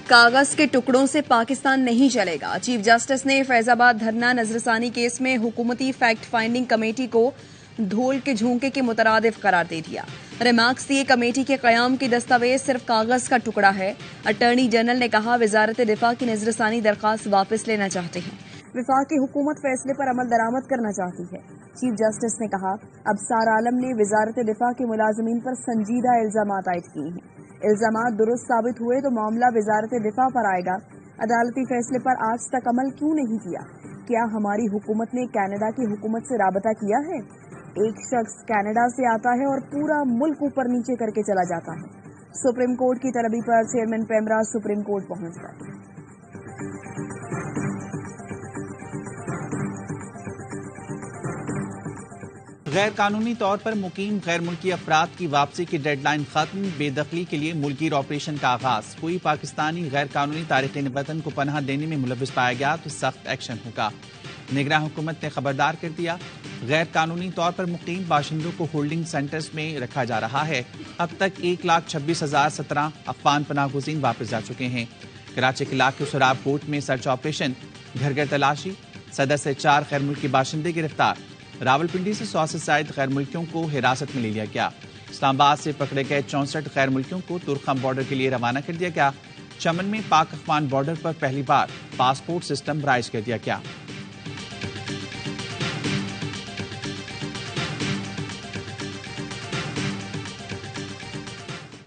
कागज के टुकड़ों से पाकिस्तान नहीं चलेगा। चीफ जस्टिस ने फैजाबाद धरना नजरसानी केस में हुकूमती फैक्ट फाइंडिंग कमेटी को धूल के झोंके के मुतरादिफ करार दे दिया। रिमार्क्स दिए कमेटी के कयाम की दस्तावेज सिर्फ कागज का टुकड़ा है। अटॉर्नी जनरल ने कहा वजारत दिफा की नजरसानी दरखास्त वापस लेना चाहते हैं। वफाकी हुकूमत फैसले पर अमल दरामद करना चाहती है। चीफ जस्टिस ने कहा अब सार आलम ने वजारत दिफा के मुलाजमीन पर संजीदा इल्जामात आयद किए हैं। इल्जामात दुरुस्त साबित हुए तो मामला वजारत दिफा पर आएगा। अदालती फैसले पर आज तक अमल क्यों नहीं किया? क्या हमारी हुकूमत ने कनाडा की हुकूमत से राबता किया है? एक शख्स कनाडा से आता है और पूरा मुल्क ऊपर नीचे करके चला जाता है। सुप्रीम कोर्ट की तलबी पर चेयरमैन पेमरा सुप्रीम कोर्ट पहुंच गए। गैर कानूनी तौर पर मुकीम गैर मुल्की अफराद की वापसी की डेडलाइन खत्म। बेदखली के लिए मुल्की ऑपरेशन का आगाज। कोई पाकिस्तानी गैर कानूनी तारिकीन वतन को पनाह देने में मुलविस पाया गया तो सख्त एक्शन होगा। निगरान हुकूमत ने खबरदार कर दिया। गैर कानूनी तौर पर मुकीम बाशिंदों को होल्डिंग सेंटर्स में रखा जा रहा है। अब तक 1,26,017 अफगान पनाह गुज़ीन वापस जा चुके हैं। कराची के इलाके सुराब कोट में सर्च ऑपरेशन, घर घर तलाशी। सदर से 4 गैर मुल्की बाशिंदे गिरफ्तार। रावलपिंडी से 100 से ज्यादा गैर मुल्कियों को हिरासत में ले लिया गया। इस्लामाबाद से पकड़े गए 64 गैर मुल्कियों को तुर्खम बॉर्डर के लिए रवाना कर दिया गया। चमन में पाक अफगान बॉर्डर पर पहली बार पासपोर्ट सिस्टम राइज कर दिया गया।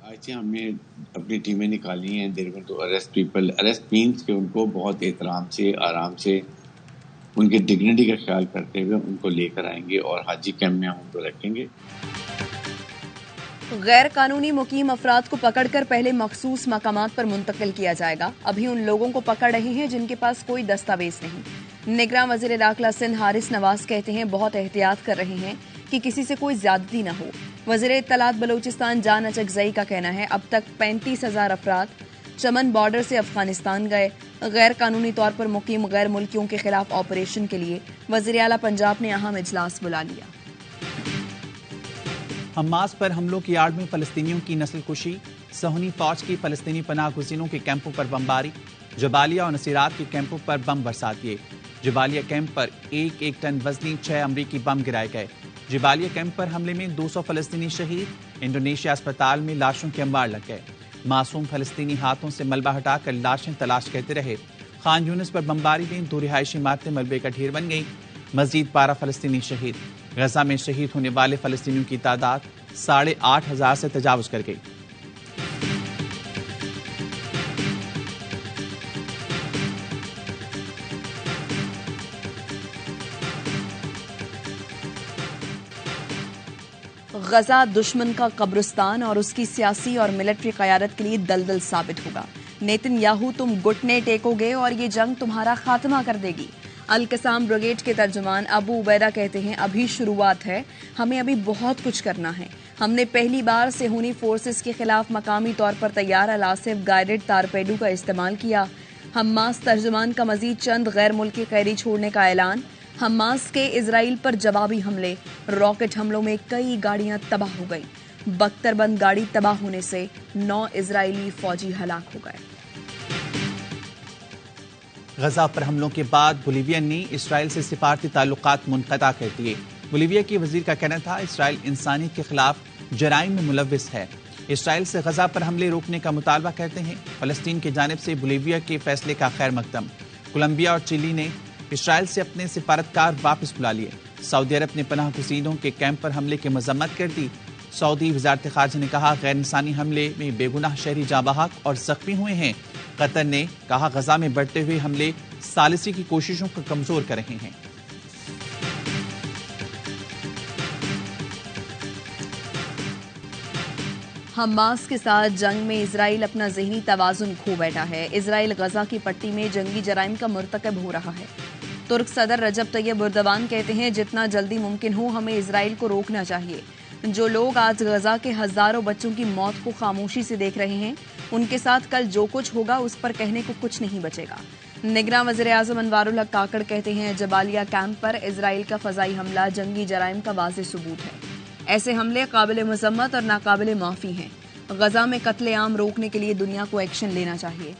आज हमने अपनी टीमें निकाली हैं। They're going to arrest people. Arrest means कि उनको बहुत एहतराम से, आराम से, उनके डिग्निटी का ख्याल करते हुए उनको लेकर आएंगे और हाजी कैंप में हम उनको रखेंगे। गैर कानूनी मुकीम अफराद को पकड़कर पहले मखसूस मकामात पर मुंतकिल किया जाएगा। अभी उन लोगों को पकड़ रहे हैं जिनके पास कोई दस्तावेज नहीं। निगरान वजीर दाखिला सिंध हारिस नवाज कहते हैं बहुत एहतियात कर रहे हैं कि किसी से कोई ज्यादती न हो। वजीर इत्तलात बलूचिस्तान जान अचकजई का कहना है अब तक 35,000 अफराद चमन बॉर्डर से अफगानिस्तान गए। गैर कानूनी तौर पर मुकीम गैर मुल्कियों के खिलाफ ऑपरेशन के लिए वजीर आला पंजाब ने अहम इजलास बुला लिया। हमास पर हमलों की आड़ में फलस्तीनियों की नस्लकुशी। सहनी फौज की फलस्तीनी पनाह गुज़ीनों के कैंपों पर बमबारी। जबालिया और नसीरात के कैंपों पर बम बरसा दिए। जबालिया कैंप पर 1 टन वजनी 6 अमरीकी बम गिराए गए। जबालिया कैंप पर हमले में 200 फलस्तीनी शहीद। इंडोनेशिया अस्पताल में लाशों के अंबार लग गए। मासूम फलस्तीनी हाथों से मलबा हटाकर लाशें तलाश करते रहे। खान यूनिस पर बमबारी में 2 रिहायशी इमारतें मलबे का ढेर बन गई। मजीद 12 फलस्तीनी शहीद। गजा में शहीद होने वाले फलस्तीनियों की तादाद 8,500 से तजावुज कर गई। गजा दुश्मन का कब्रिस्तान और उसकी सियासी और मिलिट्री क़यादत के लिए दलदल साबित होगा। नेतन्याहू तुम घुटने टेकोगे और ये जंग तुम्हारा खात्मा कर देगी। अल कसाम ब्रिगेड के तर्जुमान अबू उबैदा कहते हैं अभी शुरुआत है, हमें अभी बहुत कुछ करना है। हमने पहली बार सेहूनी फोर्सेस के खिलाफ मकामी तौर पर तैयार अलासिफ गाइडेड तारपेडू का इस्तेमाल किया। हमास तर्जुमान का मजीद चंद गैर मुल्की कैदी छोड़ने का ऐलान। हमास के इजराइल पर जवाबी हमले। रॉकेट हमलों में कई गाड़ियां तबाह हो गई। बख्तरबंद गाड़ी तबाह होने से 9 इजरायली फौजी हलाक हो गए। गजा पर हमलों के बाद बोलीविया ने इसराइल से सिफारती ताल्लुकात मुनक़ता कर दिए। बोलीविया के वजीर का कहना था इसराइल इंसानियत के खिलाफ जराइम में मुलविस है। इसराइल से गजा पर हमले रोकने का मुतालबा करते हैं। फलस्तीन की जानिब से बोलीविया के फैसले का खैर मकदम। कोलंबिया और चिली ने इसराइल से अपने सिफारतकार वापस बुला लिए। सऊदी अरब ने पनाह गुज़ीनों के कैंप पर हमले की मजम्मत कर दी। सऊदी वज़ारत ख़ारजा ने कहा गैर इंसानी हमले में बेगुनाह शहरी जाँ बहक और जख्मी हुए हैं। कतर ने कहा गजा में बढ़ते हुए हमले सालिसी की कोशिशों को कमजोर कर रहे हैं। हमास के साथ जंग में इजराइल अपना ज़हनी तवाज़ुन खो बैठा है। इजराइल गजा की पट्टी में जंगी जराइम का मुर्तकब हो रहा है। तुर्क सदर रजब तैयब एर्दोगान कहते हैं जितना जल्दी मुमकिन हो हमें इजराइल को रोकना चाहिए। जो लोग आज गजा के हजारों बच्चों की मौत को खामोशी से देख रहे हैं उनके साथ कल जो कुछ होगा उस पर कहने को कुछ नहीं बचेगा। निगरान वज़ीर आज़म अनवारुल हक काकड़ कहते हैं जबालिया कैंप पर इजराइल का फजाई हमला जंगी जराइम का वाज़ेह सबूत है। ऐसे हमले काबिल मज़म्मत और नाकाबिल माफ़ी हैं। गजा में कत्ले आम रोकने के लिए दुनिया को एक्शन लेना चाहिए।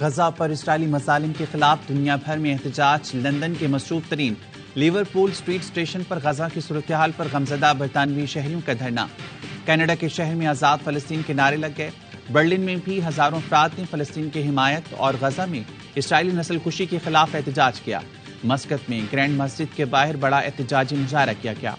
गजा पर इसराइली मजालिम के खिलाफ दुनिया भर में एहतजाज। लंदन के मसरूफ तरीन लिवरपूल स्ट्रीट स्टेशन पर गजा की सूरत हाल पर गमजदा बरतानवी शहरियों का धरना। कनाडा के शहर में आजाद फलस्तीन के नारे लग गए। बर्लिन में भी हजारों अफराद ने फलस्तीन की हिमायत और गजा में इसराइली नस्लकुशी के खिलाफ एहतजाज किया। मस्कत में ग्रैंड मस्जिद के बाहर बड़ा एहतजाजी मुजाहरा किया गया।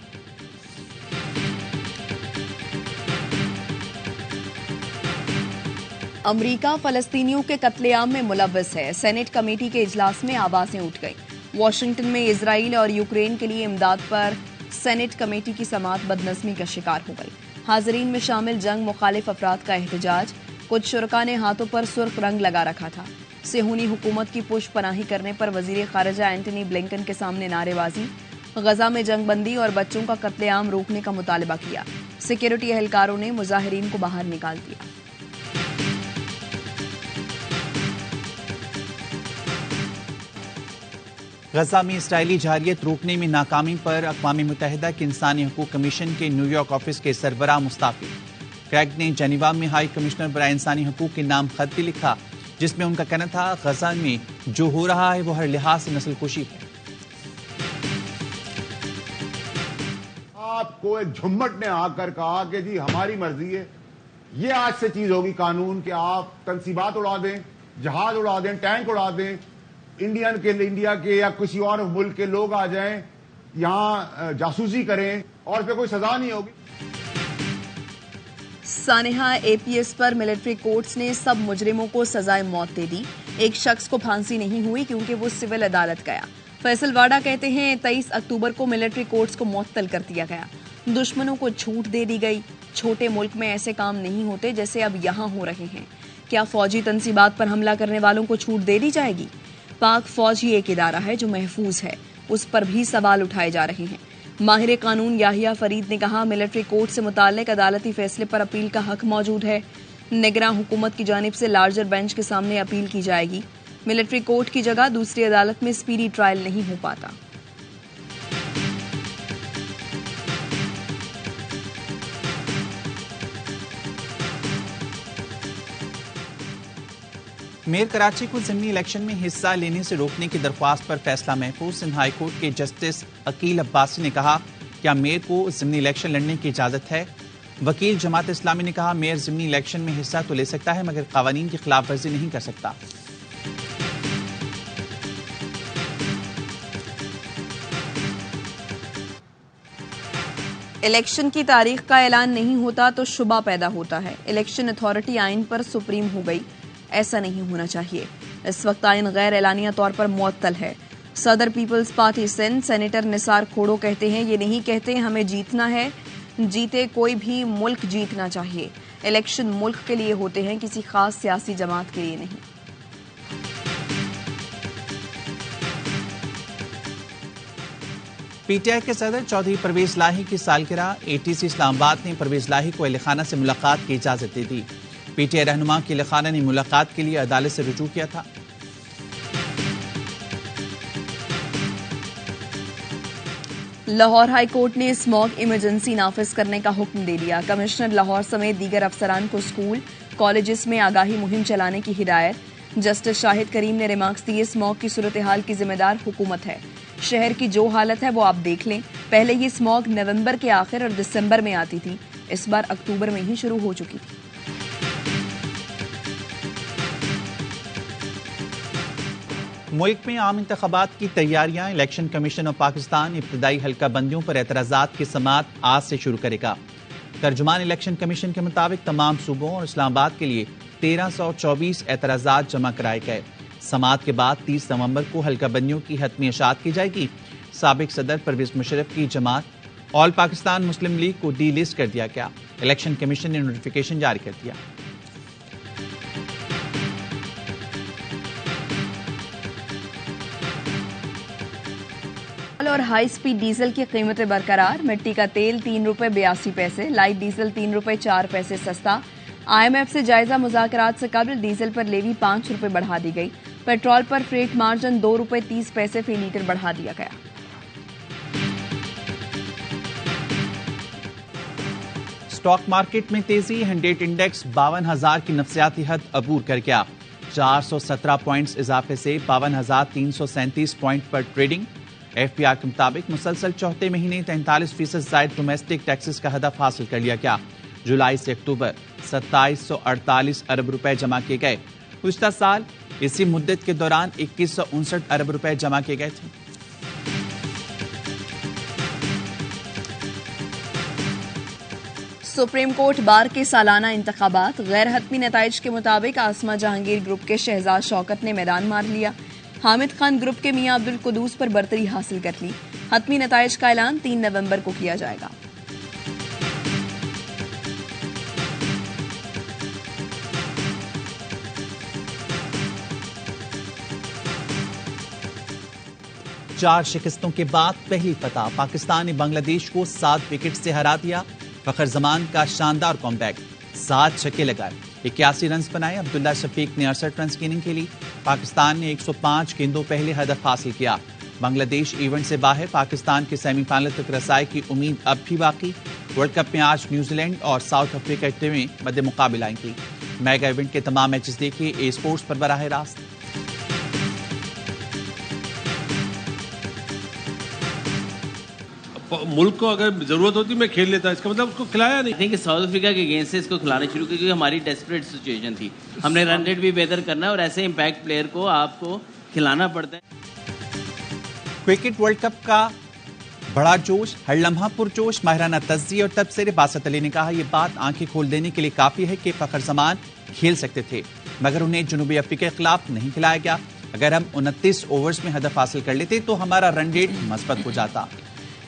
अमरीका फलस्तीनियों के कत्लेआम में मुलव्वस है। सेनेट कमेटी के इजलास में आवाजें उठ गईं। वॉशिंगटन में इजराइल और यूक्रेन के लिए इमदाद पर सेनेट कमेटी की समाअत बदनज़मी का शिकार हो गई। हाजरीन में शामिल जंग मुखालिफ अफराद का एहतजाज। कुछ शुरका ने हाथों पर सुर्ख रंग लगा रखा था। सेहूनी हुकूमत की पुष्पनाही करने पर वजीर खारजा एंटनी ब्लिंकन के सामने नारेबाजी। गजा में जंगबंदी और बच्चों का कत्लेआम रोकने का मुतालबा किया। सिक्योरिटी एहलकारों ने मुजाहिरीन को बाहर निकाल दिया। गजा में इसराइली जारियत रोकने में नाकामी पर अक़वाम मुत्तहिदा के इंसानी हकूक़ कमीशन के न्यूयॉर्क ऑफिस के सरबराह मुस्ताफी। क्रैग ने जेनेवा में हाई कमिश्नर बराए इंसानी हकूक़ के नाम खत भी लिखा, जिसमें उनका कहना था गजा में जो हो रहा है वो हर लिहाज से नस्लकुशी है। आपको एक झुम्मट ने आकर कहा कि जी हमारी मर्जी है, ये आज से चीज होगी कानून कि आप तनसीबात उड़ा दें, जहाज उड़ा दें, टैंक उड़ा दें, इंडिया के या किसी और मुल्क के लोग आ जाएं, यहां जासूसी करें और फिर कोई सजा नहीं होगी। सानेहा एपीएस पर मिलिट्री कोर्ट्स ने सब मुजरिमों को सजाए मौत दे दी। एक शख्स को फांसी नहीं हुई क्योंकि वो सिविल अदालत गया। फैसल वाडा कहते हैं 23 अक्टूबर को मिलिट्री कोर्ट्स को मुअत्तल कर दिया गया। दुश्मनों को छूट दे दी गई। छोटे मुल्क में ऐसे काम नहीं होते जैसे अब यहाँ हो रहे हैं। क्या फौजी तंसीबात पर हमला करने वालों को छूट दे दी जाएगी? पाक फौज ही एक इदारा है जो महफूज है, उस पर भी सवाल उठाए जा रहे हैं। माहिर कानून याहिया फरीद ने कहा मिलिट्री कोर्ट से मुताल्लिक अदालती फैसले पर अपील का हक मौजूद है। निगरान हुकूमत की जानिब से लार्जर बेंच के सामने अपील की जाएगी। मिलिट्री कोर्ट की जगह दूसरी अदालत में स्पीडी ट्रायल नहीं हो पाता। मेयर कराची को ज़िमनी इलेक्शन में हिस्सा लेने से रोकने की दरख्वास्त पर फैसला महफूज। सिंध हाई कोर्ट के जस्टिस अकील अब्बासी ने कहा क्या मेयर को ज़िमनी इलेक्शन लड़ने की इजाजत है। वकील जमात इस्लामी ने कहा मेयर ज़िमनी इलेक्शन में हिस्सा तो ले सकता है मगर कानून की खिलाफ वर्जी नहीं कर सकता। इलेक्शन की तारीख का ऐलान नहीं होता तो शुबा पैदा होता है। इलेक्शन अथॉरिटी आइन पर सुप्रीम हो गई, ऐसा नहीं होना चाहिए। इस वक्त आइन गैर एलानिया तौर पर मुअत्तल है। सदर पीपल्स पार्टी सिंध सेनेटर निसार खोड़ो कहते हैं ये नहीं कहते हमें जीतना है, जीते कोई भी मुल्क जीतना चाहिए। इलेक्शन मुल्क के लिए होते हैं, किसी खास सियासी जमात के लिए नहीं। पीटीआई के सदर चौधरी परवेज लाही की सालगिरह। एटीसी इस्लामाबाद ने परवेज लाही को अहलखाना से मुलाकात की इजाजत दे दी। पीटीआई रहनुमा की अहलखाना ने मुलाकात के लिए अदालत से रुजू किया था। लाहौर हाई कोर्ट ने स्मॉग इमरजेंसी नाफिज करने का हुक्म दे दिया। कमिश्नर लाहौर समेत दीगर अफसरान को स्कूल कॉलेजेस में आगाही मुहिम चलाने की हिदायत। जस्टिस शाहिद करीम ने रिमार्क्स दिए स्मॉग की सूरत हाल की जिम्मेदार हुकूमत है। शहर की जो हालत है वो आप देख लें। पहले ये स्मॉग नवंबर के आखिर और दिसंबर में आती थी, इस बार अक्टूबर में ही शुरू हो चुकी थी। मुल्क में आम इंतखाबात की तैयारियां। इलेक्शन कमीशन और पाकिस्तान इब्तदाई हल्का बंदियों पर एतराज़ात की समाअत आज से शुरू करेगा। तर्जुमान इलेक्शन कमीशन के मुताबिक तमाम सूबों और इस्लामाबाद के लिए 1324 एतराज़ात जमा कराए गए। समाअत के बाद 30 नवंबर को हल्का बंदियों की हतमी इशाअत की जाएगी। साबिक सदर परवेज मुशर्रफ की जमात ऑल पाकिस्तान मुस्लिम लीग को डी लिस्ट कर दिया गया। इलेक्शन कमीशन ने नोटिफिकेशन जारी कर दिया। और हाई स्पीड डीजल की कीमतें बरकरार। मिट्टी का तेल 3 रुपए 82 पैसे, लाइट डीजल 3 रुपए 4 पैसे सस्ता। IMF से जायजा मुज़ाकरात से कबल डीजल पर लेवी 5 रुपए बढ़ा दी गई। पेट्रोल पर फ्रेट मार्जिन 2 रुपए 30 पैसे फी लीटर बढ़ा दिया गया। स्टॉक मार्केट में तेजी। 100 इंडेक्स 52,000 की नफसियाती हद अबूर कर गया। 417 पॉइंट्स इजाफे से 52,337 पॉइंट पर ट्रेडिंग। एफपीआर के मुताबिक मुसलसल चौथे महीने 43% जायद डोमेस्टिक टैक्सेस का हदफ हासिल कर लिया गया। जुलाई से अक्टूबर 2748 अरब रुपए जमा किए गए। गुज़िश्ता साल इसी मुद्दत के दौरान 2159 अरब रुपए जमा किए गए थे। सुप्रीम कोर्ट बार के सालाना इंतखाबात, गैर हतमी नताइज के मुताबिक आसमा जहांगीर ग्रुप के शहजाद शौकत ने मैदान मार लिया। हामिद खान ग्रुप के मियां अब्दुल कुदूस पर बरतरी हासिल कर ली। हतमी नताइज का ऐलान 3 नवंबर को किया जाएगा। चार शिकस्तों के बाद पहली फतह, पाकिस्तान ने बांग्लादेश को 7 विकेट से हरा दिया। फखर जमान का शानदार कॉमबैक, 7 छक्के लगाए, 81 रन बनाए। अब्दुल्ला शफीक ने 68 रन की इनिंग खेली। पाकिस्तान ने 105 गेंदों पहले हदफ हासिल किया। बांग्लादेश इवेंट से बाहर, पाकिस्तान के सेमीफाइनल तक रसाई की उम्मीद अब भी बाकी। वर्ल्ड कप में आज न्यूजीलैंड और साउथ अफ्रीका की टीमें मध्य मुकाबला आएंगी। मेगा इवेंट के तमाम मैचेस देखिए ए स्पोर्ट्स पर बराह रास्त। मुल्क को अगर जरूरत होती मैं खेल लेता, इसका मतलब उसको खिलाया नहीं। कि साउथ अफ्रीका के अगेंस्ट से इसको खिलाना शुरू किया क्योंकि हमारी डेस्परेट सिचुएशन थी। हमने रन रेट भी बेहतर करना है और ऐसे इम्पैक्ट प्लेयर को आपको खिलाना पड़ता है। क्रिकेट वर्ल्ड कप का बड़ा जोश, हर लम्हा पुरजोश, माहिराना तज्जिया और तबसरे। बासत अली ने कहा, यह बात आंखें खोल देने के लिए काफी है कि फखर जमान खेल सकते थे मगर उन्हें जनूबी अफ्रीका के खिलाफ नहीं खिलाया गया। अगर हम 29 ओवर्स में हदफ हासिल कर लेते तो हमारा रन रेट मस्बत हो जाता।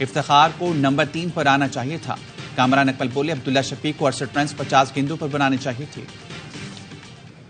इफ्तिखार को नंबर 3 पर आना चाहिए था। कामरान अकमल बोले, अब्दुल्ला शफीक को 68 रन 50 गेंदों पर बनाने चाहिए थे।